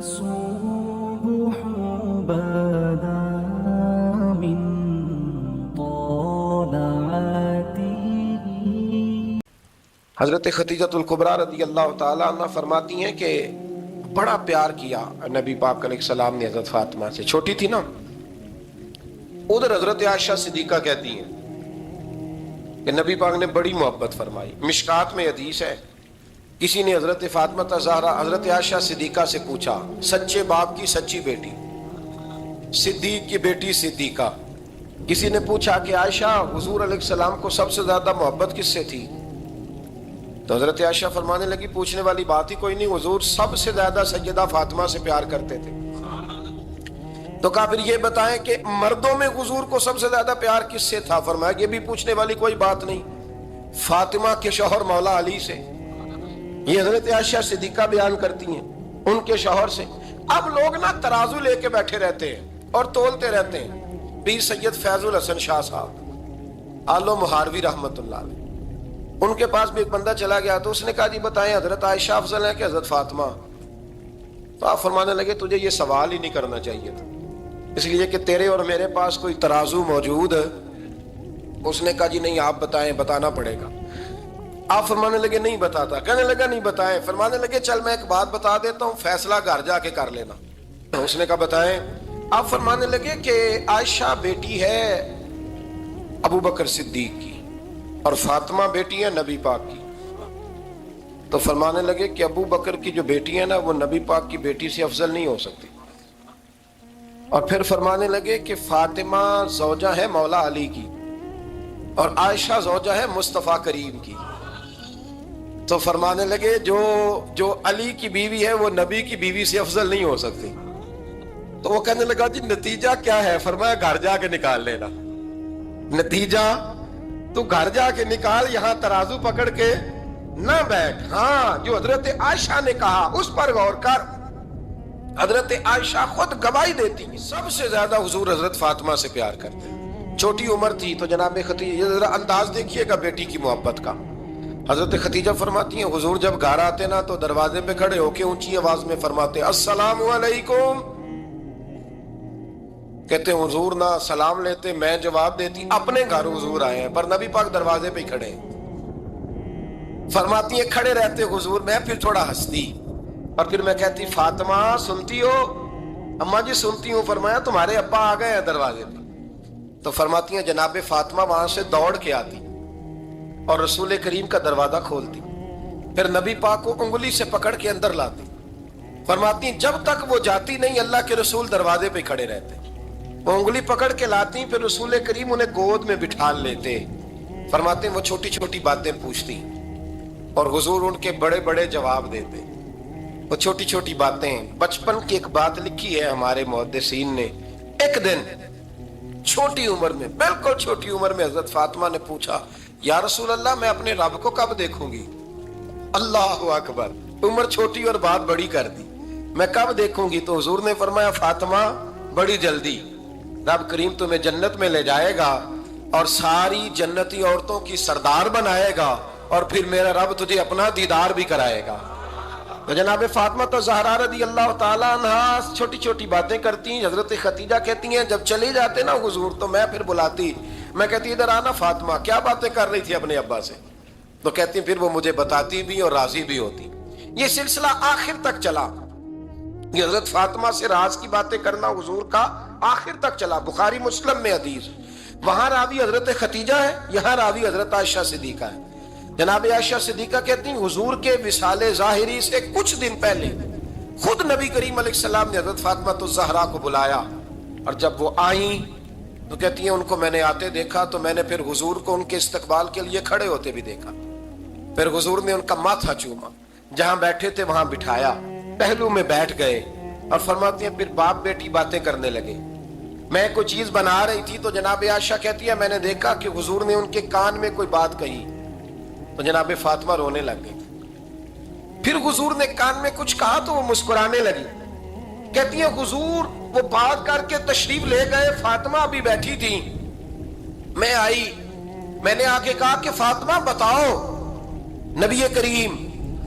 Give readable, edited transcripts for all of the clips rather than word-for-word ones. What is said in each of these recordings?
الصبح بدا من طلعته. حضرت خدیجۃ الکبریٰ رضی اللہ تعالیٰ عنہ فرماتی ہیں کہ بڑا پیار کیا نبی پاک علیہ السلام نے حضرت فاطمہ سے. چھوٹی تھی نا. ادھر حضرت عائشہ صدیقہ کہتی ہیں کہ نبی پاک نے بڑی محبت فرمائی. مشکات میں حدیث ہے, کسی نے حضرت فاطمہ الزہرا حضرت عائشہ صدیقہ سے پوچھا, سچے باپ کی سچی بیٹی, صدیق کی بیٹی صدیقہ. کسی نے پوچھا کہ عائشہ حضور علیہ السلام کو سب سے زیادہ محبت کس سے تھی؟ تو حضرت عائشہ فرمانے لگی پوچھنے والی بات ہی کوئی نہیں, حضور سب سے زیادہ سیدہ فاطمہ سے پیار کرتے تھے. تو کہا پھر یہ بتائیں کہ مردوں میں حضور کو سب سے زیادہ پیار کس سے تھا؟ فرمایا یہ بھی پوچھنے والی کوئی بات نہیں, فاطمہ کے شوہر مولا علی سے. یہ حضرت عائشہ صدیقہ بیان کرتی ہیں ان کے شوہر سے. اب لوگ نا ترازو لے کے بیٹھے رہتے ہیں اور تولتے رہتے ہیں. پیر سید فیض الحسن شاہ صاحب آلو مہاروی رحمت اللہ علیہ, ان کے پاس بھی ایک بندہ چلا گیا تو اس نے کہا جی بتائیں حضرت عائشہ افضل ہے کہ حضرت فاطمہ؟ تو آپ فرمانے لگے تجھے یہ سوال ہی نہیں کرنا چاہیے تھا, اس لیے کہ تیرے اور میرے پاس کوئی ترازو موجود ہے. اس نے کہا جی نہیں آپ بتائیں, بتانا پڑے گا. آپ فرمانے لگے نہیں بتاتا. کہنے لگا نہیں بتائیں. فرمانے لگے چل میں ایک بات بتا دیتا ہوں, فیصلہ گھر جا کے کر لینا. اس نے کہا بتائیں. آپ فرمانے لگے کہ عائشہ بیٹی ہے ابو بکر صدیق کی اور فاطمہ بیٹی ہے نبی پاک کی. تو فرمانے لگے کہ ابو بکر کی جو بیٹی ہے نا وہ نبی پاک کی بیٹی سے افضل نہیں ہو سکتی. اور پھر فرمانے لگے کہ فاطمہ زوجہ ہے مولا علی کی اور عائشہ زوجہ ہے مصطفیٰ کریم کی. تو فرمانے لگے جو علی کی بیوی ہے وہ نبی کی بیوی سے افضل نہیں ہو سکتی. تو وہ کہنے لگا جی نتیجہ کیا ہے؟ فرمایا گھر جا کے نکال لینا. نتیجہ تو گھر جا کے نکال, یہاں ترازو پکڑ کے نہ بیٹھ. ہاں جو حضرت عائشہ نے کہا اس پر غور کر. حضرت عائشہ خود گواہی دیتی سب سے زیادہ حضور حضرت فاطمہ سے پیار کرتے. چھوٹی عمر تھی تو جناب خدیجہ, ذرا انداز دیکھیے گا بیٹی کی محبت کا. حضرت خدیجہ فرماتی ہیں حضور جب گھر آتے نا تو دروازے پہ کھڑے ہو کے اونچی آواز میں فرماتے السلام علیکم. کہتے ہیں حضور نہ سلام لیتے, میں جواب دیتی. اپنے گھر حضور آئے ہیں پر نبی پاک دروازے پہ ہی کھڑے ہیں. فرماتی ہیں کھڑے رہتے حضور, میں پھر تھوڑا ہنستی اور پھر میں کہتی فاطمہ سنتی ہو؟ اماں جی سنتی ہوں. فرمایا تمہارے ابا آ گئے ہیں دروازے پہ. تو فرماتی ہیں جناب فاطمہ وہاں سے دوڑ کے آتی اور رسول کریم کا دروازہ کھولتی, پھر نبی پاک کو انگلی سے پکڑ کے اندر لاتی. فرماتی ہیں جب تک وہ جاتی نہیں اللہ کے رسول دروازے پہ کھڑے رہتے. وہ انگلی پکڑ کے لاتی, پھر رسول کریم انہیں گود میں بٹھا لیتے. فرماتے ہیں وہ چھوٹی چھوٹی باتیں پوچھتی اور حضور ان کے بڑے بڑے جواب دیتے. وہ چھوٹی چھوٹی باتیں. بچپن کی ایک بات لکھی ہے ہمارے محدثین نے. ایک دن چھوٹی عمر میں, بالکل چھوٹی عمر میں حضرت فاطمہ نے پوچھا یا رسول اللہ میں اپنے رب کو کب دیکھوں گی؟ اللہ اکبر, عمر چھوٹی اور بات بڑی کر دی. میں کب دیکھوں گی؟ تو حضور نے فرمایا فاطمہ بڑی جلدی. رب کریم تمہیں جنت میں لے جائے گا اور ساری جنتی عورتوں کی سردار بنائے گا اور پھر میرا رب تجھے اپنا دیدار بھی کرائے گا. تو جناب فاطمہ الزہرا رضی اللہ تعالیٰ عنہ چھوٹی چھوٹی باتیں کرتی. حضرت خدیجہ کہتی ہیں جب چلے جاتے نا حضور تو میں پھر بلاتی, میں کہتی ادھر آنا فاطمہ, کیا باتیں کر رہی تھی اپنے ابا سے؟ تو کہتی پھر وہ مجھے بتاتی بھی اور راضی بھی ہوتی. یہ سلسلہ آخر تک چلا. یہ حضرت فاطمہ سے راز کی باتیں کرنا حضور کا آخر تک چلا. بخاری مسلم میں حدیث, وہاں راوی حضرت خدیجہ ہے, یہاں راوی حضرت عائشہ صدیقہ ہے. جناب عائشہ صدیقہ کہتی ہیں حضور کے وصال ظاہری سے کچھ دن پہلے خود نبی کریم علیہ السلام نے حضرت فاطمہ الزہرا کو بلایا اور جب وہ آئیں تو کہتی ہیں ان کو میں نے آتے دیکھا تو میں نے پھر حضور کو ان کے استقبال کے لیے کھڑے ہوتے بھی دیکھا. پھر حضور نے ان کا ماتھا چوما, جہاں بیٹھے تھے وہاں بٹھایا, پہلو میں بیٹھ گئے اور فرماتی ہیں پھر باپ بیٹی باتیں کرنے لگے. میں کوئی چیز بنا رہی تھی تو جناب عائشہ کہتی ہے میں نے دیکھا کہ حضور نے ان کے کان میں کوئی بات کہی تو جناب فاطمہ رونے لگ گئی. پھر حضور نے کان میں کچھ کہا تو وہ مسکرانے لگی. کہتی ہیں حضور وہ بات کر کے تشریف لے گئے, فاطمہ بھی بیٹھی تھی, میں آئی, میں نے آ کے کہا کہ فاطمہ بتاؤ نبی کریم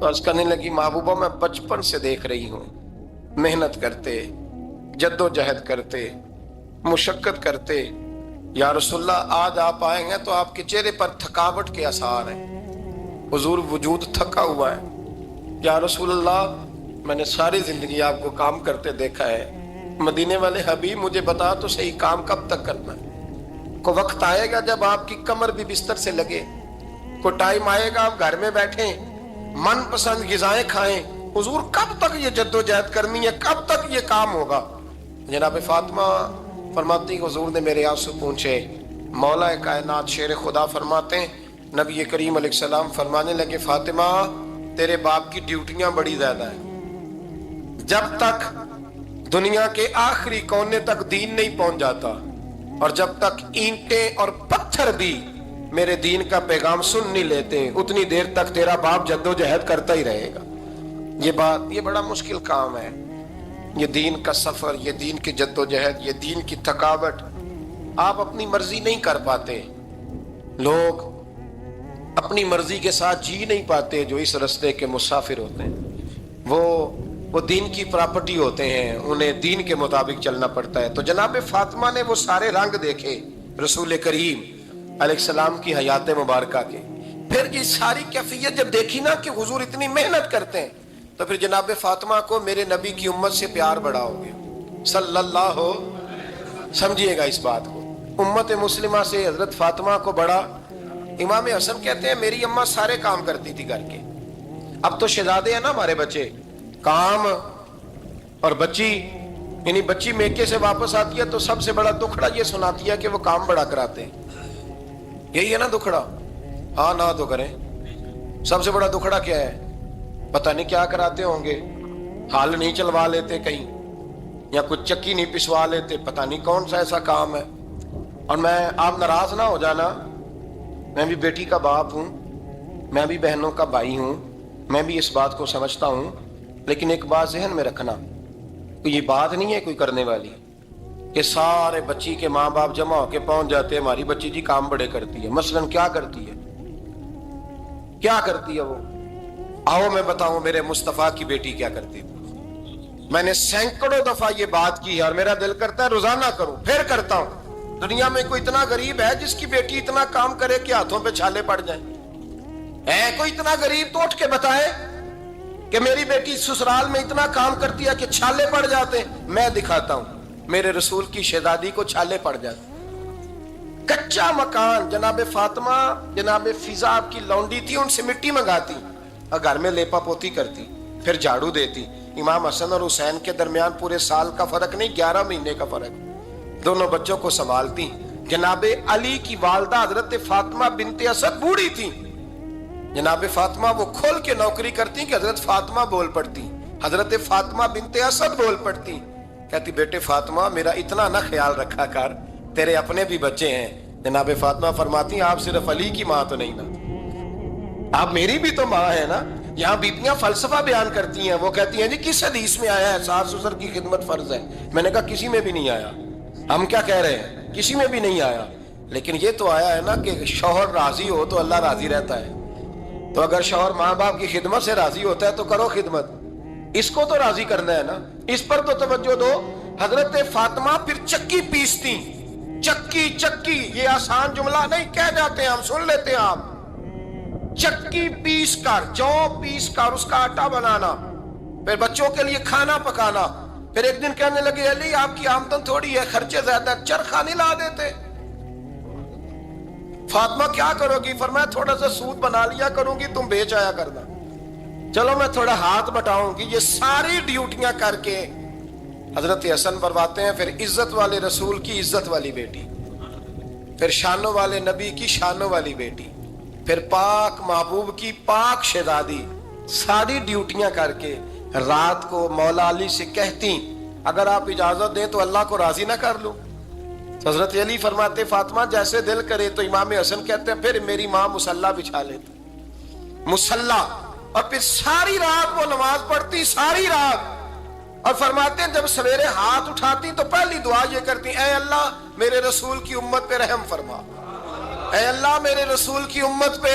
تو عرض کرنے لگی محبوبہ میں بچپن سے دیکھ رہی ہوں محنت کرتے، جدوجہد کرتے، مشقت کرتے، یا رسول اللہ آج آپ آئے ہیں تو آپ کے چہرے پر تھکاوٹ کے آثار ہیں، حضور وجود تھکا ہوا ہے۔ یا رسول اللہ میں نے ساری زندگی آپ کو کام کرتے دیکھا ہے، مدینے والے حبیب مجھے بتا تو صحیح کام کب تک کرنا ہے؟ کوئی وقت آئے گا جب آپ کی کمر بھی بستر سے لگے، کوئی ٹائم آئے گا آپ گھر میں بیٹھیں من پسند غذائیں کھائیں، حضور کب تک یہ جدوجہد کرنی ہے، کب تک یہ کام ہوگا؟ جناب فاطمہ فرماتی حضور نے میرے آنسو پوچھے، مولا کائنات شیر خدا فرماتے ہیں نبی کریم علیہ السلام فرمانے لگے فاطمہ تیرے باپ کی ڈیوٹیاں بڑی زیادہ ہیں، جب تک دنیا کے آخری کونے تک دین نہیں پہنچ جاتا اور جب تک اینٹیں اور پتھر بھی میرے دین کا پیغام سن نہیں لیتے اتنی دیر تک تیرا باپ جدوجہد کرتا ہی رہے گا۔ یہ بڑا مشکل کام ہے، یہ دین کا سفر، یہ دین کی جدوجہد، یہ دین کی تھکاوٹ آپ اپنی مرضی نہیں کر پاتے۔ لوگ اپنی مرضی کے ساتھ جی نہیں پاتے جو اس رستے کے مسافر ہوتے ہیں، وہ دین کی پراپرٹی ہوتے ہیں، انہیں دین کے مطابق چلنا پڑتا ہے۔ تو جناب فاطمہ نے وہ سارے رنگ دیکھے رسول کریم علیہ السلام کی حیات مبارکہ کے، پھر یہ ساری کیفیت جب دیکھی نا کہ حضور اتنی محنت کرتے ہیں تو پھر جناب فاطمہ کو میرے نبی کی امت سے پیار بڑا ہو گیا صلی اللہ سمجھیے گا اس بات کو، امت مسلمہ سے حضرت فاطمہ کو بڑا۔ امام حسن کہتے ہیں میری اماں سارے کام کرتی تھی گھر کے، اب تو شہزادے ہیں نا ہمارے بچے، کام اور بچی، یعنی بچی میکے سے واپس آتی ہے تو سب سے بڑا دکھڑا یہ سناتی ہے کہ وہ کام بڑا کراتے ہیں، یہی ہے نا دکھڑا؟ ہاں نہ تو کریں، سب سے بڑا دکھڑا کیا ہے؟ پتہ نہیں کیا کراتے ہوں گے، ہال نہیں چلوا لیتے کہیں یا کچھ چکی نہیں پسوا لیتے، پتہ نہیں کون سا ایسا کام ہے۔ اور آپ ناراض نہ ہو جانا، میں بھی بیٹی کا باپ ہوں، میں بھی بہنوں کا بھائی ہوں، میں بھی اس بات کو سمجھتا ہوں، لیکن ایک بات ذہن میں رکھنا، یہ بات نہیں ہے کوئی کرنے والی کہ سارے بچی کے ماں باپ جمع ہو کے پہنچ جاتے ہیں ہماری بچی جی کام بڑے کرتی ہے۔ مثلاً کیا کرتی ہے؟ کیا کرتی ہے وہ؟ آؤ میں بتاؤں میرے مصطفیٰ کی بیٹی کیا کرتی تھی۔ میں نے سینکڑوں دفعہ یہ بات کی ہے اور میرا دل کرتا ہے روزانہ کروں، پھر کرتا ہوں۔ دنیا میں کوئی اتنا غریب ہے جس کی بیٹی اتنا کام کرے کہ ہاتھوں پہ چھالے پڑ جائیں؟ ہے کوئی اتنا غریب تو اٹھ کے بتائے کہ میری بیٹی سسرال میں اتنا کام کرتی ہے کہ چھالے پڑ جاتے ہیں؟ میں دکھاتا ہوں، میرے رسول کی شہزادی کو چھالے پڑ جاتے۔ کچا مکان، جناب فاطمہ جناب فضا آپ کی لونڈی تھی، ان سے مٹی منگاتی اور گھر میں لیپا پوتی کرتی، پھر جھاڑو دیتی۔ امام حسن اور حسین کے درمیان پورے سال کا فرق نہیں، 11 مہینے کا فرق، دونوں بچوں کو سنبھالتی۔ جناب علی کی والدہ حضرت فاطمہ بنت اسد بوڑھی تھی، جناب فاطمہ وہ کھول کے نوکری کرتی کہ حضرت فاطمہ بول پڑتی، حضرت فاطمہ بنت اسد بول پڑتی، کہتی بیٹے فاطمہ میرا اتنا نہ خیال رکھا کر، تیرے اپنے بھی بچے ہیں۔ جناب فاطمہ فرماتی آپ صرف علی کی ماں تو نہیں نا، آپ میری بھی تو ماں ہے نا۔ یہاں بیبیاں فلسفہ بیان کرتی ہیں، وہ کہتی ہیں جی کس حدیث میں آیا ہے ساس سسر کی خدمت فرض ہے؟ میں نے کہا کسی میں بھی نہیں آیا۔ ہم کیا کہہ رہے ہیں؟ کسی میں بھی نہیں آیا، لیکن یہ تو آیا ہے نا کہ شوہر راضی ہو تو اللہ راضی رہتا ہے۔ تو اگر شوہر ماں باپ کی خدمت سے راضی ہوتا ہے تو کرو خدمت، اس کو تو راضی کرنا ہے نا، اس پر تو توجہ دو۔ حضرت فاطمہ پھر چکی پیستی، چکی یہ آسان جملہ نہیں، کہہ جاتے ہیں ہم، سن لیتے ہیں آپ، چکی پیس کر، جو پیس کر اس کا آٹا بنانا، پھر بچوں کے لیے کھانا پکانا۔ پھر ایک دن کہنے لگے علی آپ کی آمدن تھوڑی ہے، خرچے زیادہ، چرخہ نہیں لا دیتے؟ فاطمہ کیا کرو گی؟ فرمایا تھوڑا سا سود بنا لیا کروں گی، تم بیچ آیا کرنا، چلو میں تھوڑا ہاتھ بٹاؤں گی۔ یہ ساری ڈیوٹیاں کر کے حضرت حسن فرماتے ہیں پھر عزت والے رسول کی عزت والی بیٹی، پھر شانوں والے نبی کی شانوں والی بیٹی، پھر پاک محبوب کی پاک شہزادی، ساری ڈیوٹیاں کر کے رات کو مولا علی سے کہتی اگر آپ اجازت دیں تو اللہ کو راضی نہ کر لوں؟ حضرت علی فرماتے فاطمہ جیسے دل کرے۔ تو امام حسن کہتے ہیں پھر میری ماں مصلی بچھا لیتی، مصلی، اور پھر ساری رات وہ نماز پڑھتی، ساری رات، اور فرماتے ہیں جب سویرے ہاتھ اٹھاتی تو پہلی دعا یہ کرتی اے اللہ میرے رسول کی امت پہ رحم فرما، اے اللہ میرے رسول کی امت پہ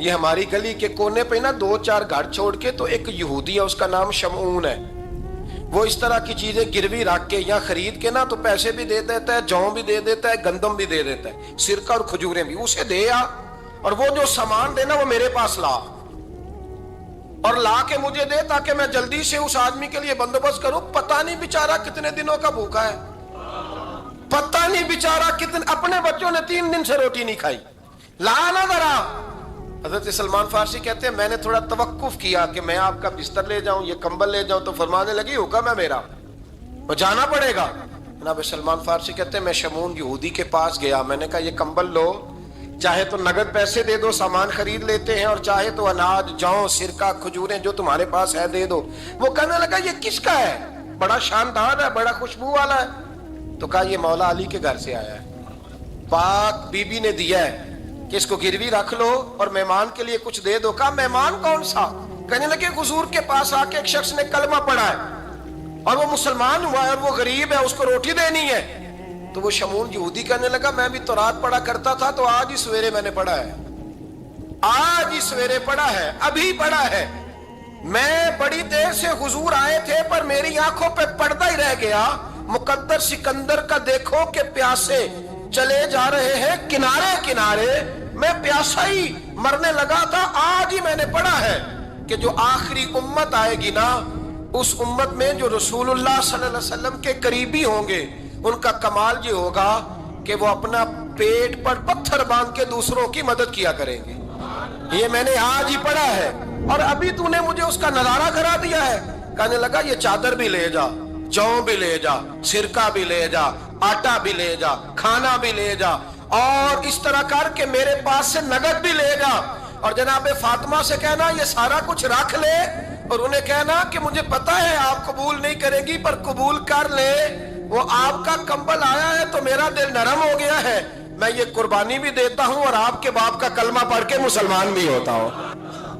یہ ہماری گلی کے کونے پہ نا 2-4 گھر چھوڑ کے تو ایک یہودی ہے، اس کا نام شمعون ہے، وہ اس طرح کی چیزیں گروی رکھ کے یا خرید کے نا تو پیسے بھی دے دیتا ہے، جوں بھی دے دیتا ہے، گندم بھی دے دیتا ہے، سرکہ اور کھجوریں بھی، اسے دے آ اور وہ جو سامان دینا وہ میرے پاس لا اور لا کے مجھے دے تاکہ میں جلدی سے اس آدمی کے لیے بندوبست کروں۔ پتہ نہیں بیچارہ کتنے دنوں کا بھوکا ہے، پتہ نہیں بیچارہ کتنے، اپنے بچوں نے 3 دن سے روٹی نہیں کھائی، لا نہ ذرا۔ حضرت سلمان فارسی کہتے ہیں میں نے تھوڑا توقف کیا کہ میں آپ کا بستر لے جاؤں، یہ کمبل لے جاؤں، تو فرمانے لگی حکم ہے میرا، وہ جانا پڑے گا۔ جناب سلمان فارسی کہتے ہیں میں شمعون یہودی کے پاس گیا، میں نے کہا یہ کمبل لو، چاہے تو نگد پیسے دے دو، سامان خرید لیتے ہیں، اور چاہے تو اناج، جوں، سرکہ، کھجوریں جو تمہارے پاس ہے دے دو۔ وہ کہنے لگا یہ کس کا ہے؟ بڑا شاندار ہے، بڑا خوشبو والا ہے۔ تو کہا یہ مولا علی کے گھر سے آیا ہے، پاک بی بی نے دیا ہے کہ اس کو گروی رکھ لو اور مہمان کے لیے کچھ دے دو۔ کہا مہمان کون سا؟ کہنے لگے حضور کے پاس آ کے ایک شخص نے کلمہ پڑھا ہے اور وہ مسلمان ہوا ہے اور وہ غریب ہے، اس کو روٹی دینی ہے۔ تو وہ شمعون یہودی کہنے لگا میں بھی تورات پڑھا کرتا تھا، تو آج ہی سویرے میں نے پڑھا ہے، آج ہی سویرے پڑھا ہے، ابھی پڑھا ہے۔ میں بڑی دیر سے حضور آئے تھے پر میری آنکھوں پہ پردہ ہی رہ گیا، مقدر سکندر کا دیکھو کہ پیاسے چلے جا رہے ہیں کنارے کنارے، میں پیاسا ہی مرنے لگا تھا، آج ہی میں نے پڑھا ہے کہ جو آخری امت آئے گی نا، اس امت میں جو رسول اللہ صلی اللہ علیہ وسلم کے قریبی ہوں گے، ان کا کمال یہ ہوگا کہ وہ اپنا پیٹ پر پتھر باندھ کے دوسروں کی مدد کیا کریں گے۔ یہ میں نے آج ہی پڑھا ہے اور ابھی تو نے مجھے اس کا نظارہ کرا دیا ہے۔ کہنے لگا یہ چادر بھی لے جا، جوں بھی لے جا، سرکہ بھی لے جا، آٹا بھی لے جا، کھانا بھی لے جا، اور اس طرح کر کے میرے پاس سے نگد بھی لے جا، اور جناب فاطمہ سے کہنا یہ سارا کچھ رکھ لے، اور انہیں کہنا کہ مجھے پتا ہے آپ قبول نہیں کریں گی پر قبول کر لے، وہ آپ کا کمبل آیا ہے تو میرا دل نرم ہو گیا ہے، میں یہ قربانی بھی دیتا ہوں اور آپ کے باپ کا کلمہ پڑھ کے مسلمان بھی ہوتا ہوں۔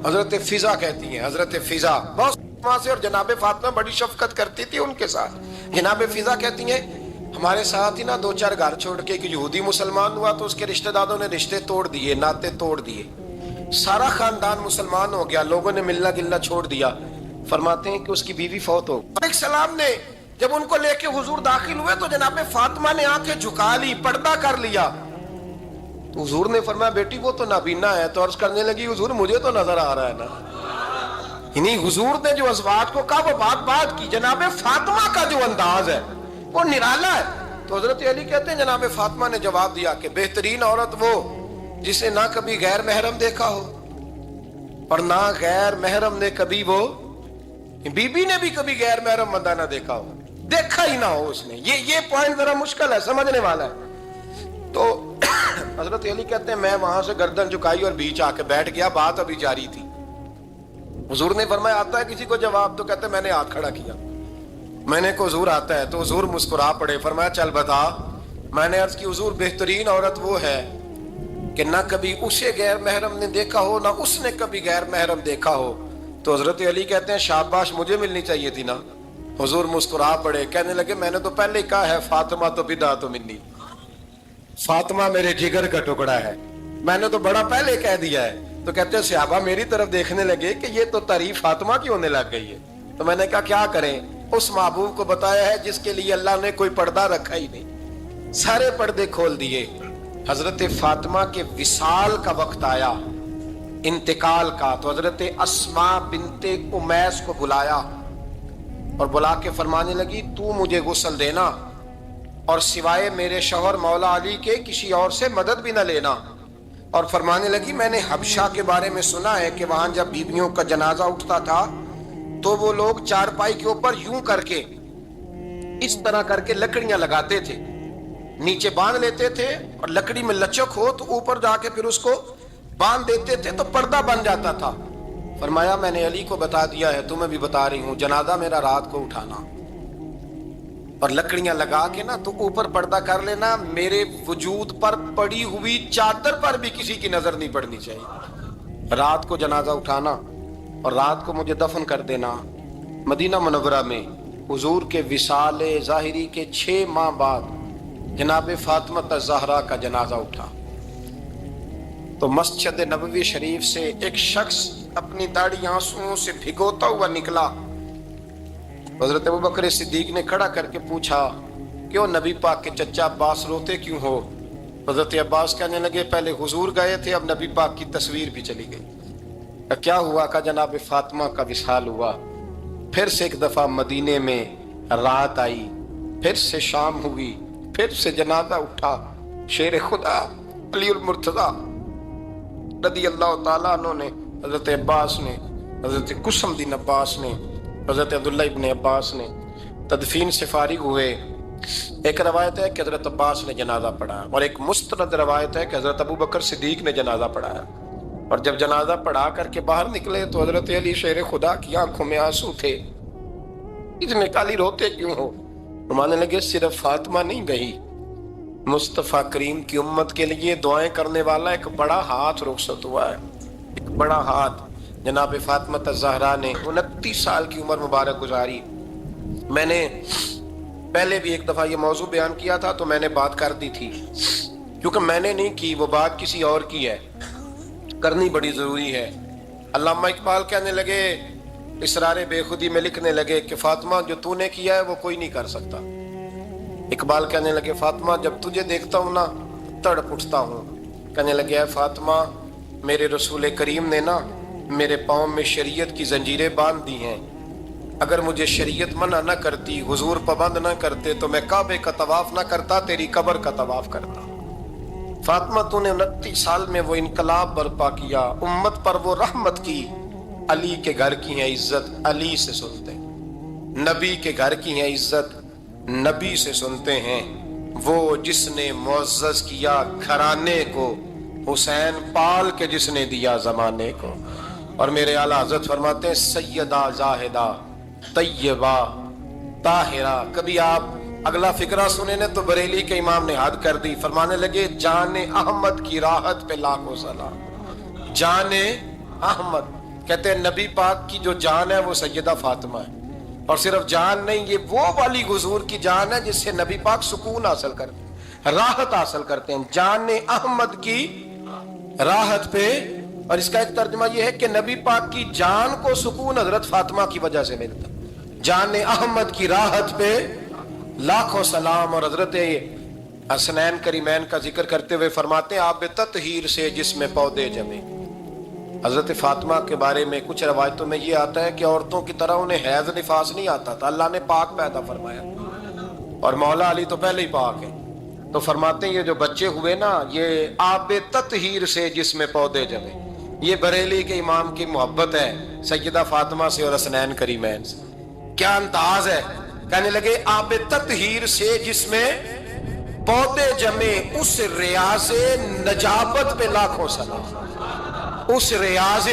حضرت فضا کہتی ہیں، حضرت فضا بہت سے، اور جناب فاطمہ بڑی شفقت کرتی تھی ان کے ساتھ۔ جناب فضا کہتی ہیں ہمارے ساتھ ہی نا 2-4 گھر چھوڑ کے ایک یہودی مسلمان ہوا تو اس کے رشتہ داروں نے رشتے توڑ دیے، ناطے توڑ دیے، سارا خاندان مسلمان ہو گیا، لوگوں نے ملنا گلنا چھوڑ دیا۔ فرماتے ہیں کہ اس کی بیوی فوت ہو گئی۔ علیہ السلام نے جب ان کو لے کے حضور داخل ہوئے تو جناب فاطمہ نے آنکھیں جھکا لی، پردہ کر لیا، تو حضور نے فرمایا بیٹی وہ تو نابینا ہے، تو عرض کرنے لگی حضور مجھے تو نظر آ رہا ہے نا۔ یعنی حضور نے جو ازواج کو کہا وہ بات کی، جناب فاطمہ کا جو انداز ہے وہ نرالا ہے۔ تو حضرت علی کہتے ہیں جناب فاطمہ نے جواب دیا کہ بہترین عورت وہ جسے نہ کبھی غیر محرم دیکھا ہو اور نہ غیر محرم نے کبھی، وہ بی بی نے بھی کبھی غیر محرم بندہ نہ دیکھا ہو، دیکھا ہی نہ ہو اس نے۔ یہ پوائنٹ ذرا مشکل ہے، سمجھنے والا ہے۔ تو حضرت علی کہتے ہیں میں وہاں سے گردن جھکائی اور بیچ آ کے بیٹھ گیا، بات ابھی جاری تھی۔ حضور نے فرمایا آتا ہے کسی کو جواب؟ تو کہتے ہیں میں نے ہاتھ کھڑا کیا، میں نے کو حضور آتا ہے، تو حضور مسکرا پڑے، فرمایا چل بتا۔ میں نے عرض کی حضور بہترین عورت وہ ہے کہ نہ کبھی اسے غیر محرم نے دیکھا ہو نہ اس نے کبھی غیر محرم دیکھا ہو۔ تو حضرت علی کہتے ہیں شاباش مجھے ملنی چاہیے تھی نا۔ حضور مسکرا پڑے، کہنے لگے میں نے تو پہلے ہی کہا ہے فاطمہ تو بدا تو منی، فاطمہ میرے جگر کا ٹکڑا ہے، میں نے تو بڑا پہلے کہہ دیا ہے۔ تو کہتے ہیں صحابہ میری طرف دیکھنے لگے کہ یہ تو تعریف فاطمہ کی ہونے لگ گئی ہے۔ تو میں نے کہا کیا کریں، اس محبوب کو بتایا ہے جس کے لیے اللہ نے کوئی پردہ رکھا ہی نہیں، سارے پردے کھول دیے۔ حضرت فاطمہ کے وصال کا وقت آیا، انتقال کا، تو حضرت اسماء بنت امیس کو بلایا اور بلا کے فرمانے لگی تو مجھے غسل دینا اور سوائے میرے شوہر مولا علی کے کسی اور سے مدد بھی نہ لینا۔ اور فرمانے لگی میں نے حبشہ کے بارے میں سنا ہے کہ وہاں جب بیویوں کا جنازہ اٹھتا تھا تو وہ لوگ چارپائی کے اوپر یوں کر کے اس طرح کر کے لکڑیاں لگاتے تھے، نیچے باندھ لیتے تھے اور لکڑی میں لچک ہو تو اوپر جا کے پھر اس کو باندھ دیتے تھے تو پردہ بن جاتا تھا۔ فرمایا میں نے علی کو بتا دیا ہے، تمہیں بھی بتا رہی ہوں، جنازہ میرا رات کو اٹھانا اور لکڑیاں لگا کے نا تو اوپر پردہ کر لینا، میرے وجود پر پڑی ہوئی چادر پر بھی کسی کی نظر نہیں پڑنی چاہیے۔ رات کو جنازہ اٹھانا اور رات کو مجھے دفن کر دینا۔ مدینہ منورہ میں حضور کے وصال ظاہری کے 6 ماہ بعد جناب فاطمہ الزہرا کا جنازہ اٹھا۔ تو مسجد نبوی شریف سے ایک شخص اپنی داڑھی آنسوؤں سے بھگوتا ہوا نکلا. حضرت ابوبکر صدیق نے کھڑا کر کے پوچھا کیوں نبی پاک کے چچا عباس روتے کیوں ہو؟ حضرت عباس کہنے لگے پہلے حضور گئے تھے، اب نبی پاک کی تصویر بھی چلی گئی. کیا ہوا؟ کہ جناب فاطمہ کا وصال ہوا. پھر سے ایک دفعہ مدینے میں رات آئی، پھر سے شام ہوئی، پھر سے جنازہ اٹھا. شیر خدا علی المرتضی رضی اللہ تعالیٰ عنہ نے، حضرت عباس نے، حضرت قسم دین عباس نے، حضرت عبداللہ ابن عباس نے تدفین سے فارغ ہوئے. ایک روایت ہے کہ حضرت عباس نے جنازہ پڑھا، اور ایک مستند روایت ہے کہ حضرت ابوبکر صدیق نے جنازہ پڑھایا. اور جب جنازہ پڑھا کر کے باہر نکلے تو حضرت علی شیر خدا کی آنکھوں میں آنسو تھے. اتنے کالی روتے کیوں ہو؟ فرمانے لگے صرف فاطمہ نہیں گئی، مصطفیٰ کریم کی امت کے لیے دعائیں کرنے والا ایک بڑا ہاتھ رخصت ہوا ہے. ایک بڑا ہاتھ جناب فاطمہ الزہرا نے 29 سال کی عمر مبارک گزاری. میں نے پہلے بھی ایک دفعہ یہ موضوع بیان کیا تھا تو میں نے بات کر دی تھی، کیونکہ میں نے نہیں کی، وہ بات کسی اور کی ہے، کرنی بڑی ضروری ہے. علامہ اقبال کہنے لگے، اسرار بے خودی میں لکھنے لگے کہ فاطمہ جو تو نے کیا ہے وہ کوئی نہیں کر سکتا. اقبال کہنے لگے فاطمہ جب تجھے دیکھتا ہوں نا تڑپ اٹھتا ہوں. کہنے لگے اے فاطمہ میرے رسول کریم نے نا میرے پاؤں میں شریعت کی زنجیریں باندھ دی ہیں، اگر مجھے شریعت منع نہ کرتی، حضور پابند نہ کرتے تو میں کعبے کا طواف نہ کرتا، تیری قبر کا طواف کرتا. فاطمہ تو نے 29 سال میں وہ انقلاب برپا کیا، امت پر وہ رحمت کی. علی کے گھر کی ہیں عزت علی سے سنتے ہیں، نبی کے گھر کی ہیں عزت نبی سے سنتے ہیں. وہ جس نے معزز کیا گھرانے کو، حسین پال کے جس نے دیا زمانے کو. اور میرے اعلیٰ حضرت فرماتے ہیں سیدہ زاہدہ طیبہ طاہرہ. کبھی آپ اگلا فقرہ سنے نے تو بریلی کے امام نے حد کر دی، فرمانے لگے جان احمد کی راحت پہ لاکھوں سلام. جان احمد کہتے ہیں نبی پاک کی جو جان ہے وہ سیدہ فاطمہ ہے. اور صرف جان نہیں، یہ وہ والی حضور کی جان ہے جس سے نبی پاک سکون حاصل کرتے ہیں، راحت حاصل کرتے ہیں. جان احمد کی راحت پہ. اور اس کا ایک ترجمہ یہ ہے کہ نبی پاک کی جان کو سکون حضرت فاطمہ کی وجہ سے ملتا. جان احمد کی راحت پہ لاکھوں سلام. اور حضرت حسنین کریمین کا ذکر کرتے ہوئے فرماتے ہیں آب تطہیر سے جس میں پودے جمے. حضرت فاطمہ کے بارے میں کچھ روایتوں میں یہ آتا ہے کہ عورتوں کی طرح انہیں حیض نفاس نہیں آتا تھا، اللہ نے پاک پیدا فرمایا. اور مولا علی تو پہلے ہی پاک ہے. تو فرماتے ہیں یہ جو بچے ہوئے نا یہ آب تطہیر سے جس میں پودے جمے. یہ بریلی کے امام کی محبت ہے سیدہ فاطمہ سے اور حسنین کریمین سے. کیا انداز ہے! کہنے لگے آب تطہیر سے جس میں پودے جمے، اس ریاض نجابت پہ لاکھوں سلام. اس ریاض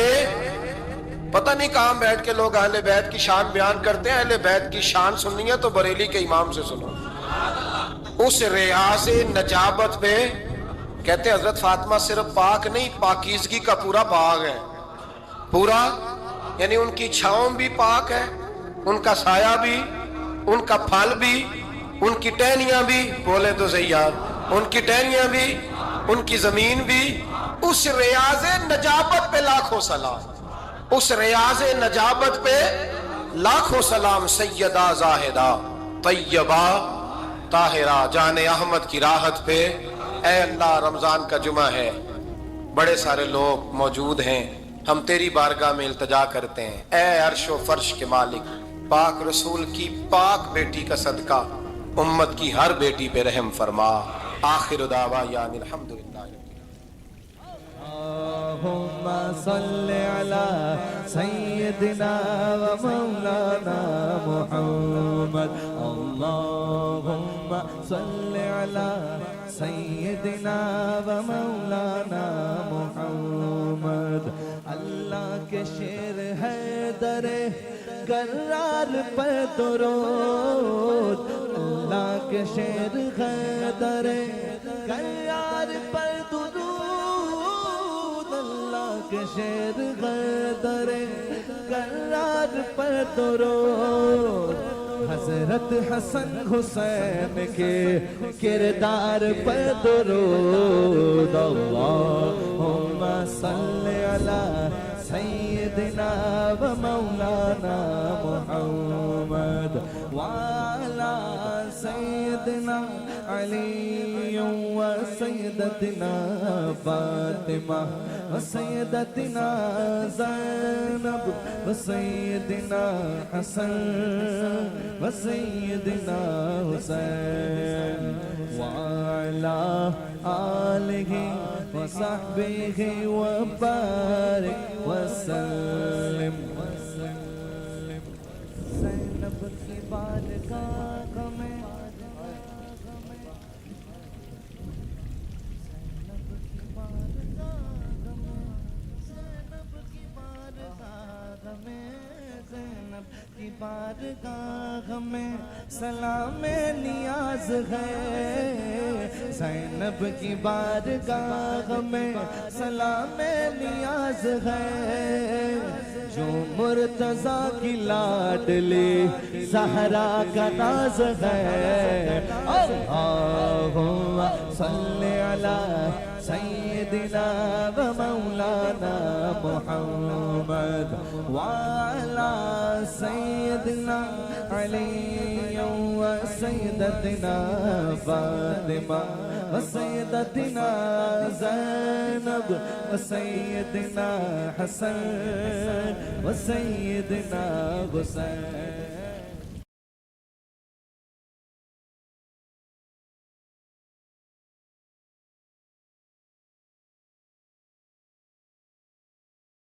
پتہ نہیں کہاں بیٹھ کے لوگ اہل بیت کی شان بیان کرتے ہیں. اہل بیت کی شان سننی ہے تو بریلی کے امام سے سنو. اس ریاض نجابت پہ کہتے ہیں حضرت فاطمہ صرف پاک نہیں، پاکیزگی کا پورا باغ ہے. پورا یعنی ان کی چھاؤں بھی پاک ہے، ان کا سایہ بھی، ان کا پھل بھی، ان کی ٹہنیاں بھی، بولے تو صحیح یار، ان کی ٹہنیاں بھی، ان کی زمین بھی. اس ریاض نجابت پہ لاکھوں سلام. اس ریاض نجابت پہ لاکھوں سلام. سیدہ زاہدہ طیبہ طاہرہ جان احمد کی راحت پہ. اے اللہ رمضان کا جمعہ ہے، بڑے سارے لوگ موجود ہیں، ہم تیری بارگاہ میں التجا کرتے ہیں. اے عرش و فرش کے مالک، پاک رسول کی پاک بیٹی کا صدقہ امت کی ہر بیٹی پہ رحم فرما. آخر دعوانا الحمدللہ. اللهم صل على سيدنا ومولانا محمد. اللهم صل على سيدنا ومولانا محمد. اللہ کے شیر ہے در کرار پر درود. اللہ کے شیر ہے در کرار پر درود. کے شیر غدر کرار پر درود. حضرت حسن حسین کے کردار پر درود اللہم صلی علی سیدنا و مولانا محمد وعلی سیدنا علی و سیدتنا فاطمہ و سیدتنا زینب و سیدنا حسن و سیدنا حسین وعلی آلہ و صحبہ و بارک وسلم زینب کی بارگاہ میں کی بارگاہ میں سلام نیاز ہے زینب کی بارگاہ میں سلام نیاز ہے جو مرتضیٰ کی لاڈلی زہرا کا ناز ہے اللہم صلی علی سیدنا و مولانا محمد وعلی سیدنا علی و سیدتنا فاطمہ و سیدتنا زینب و سیدنا حسن و سیدنا حسین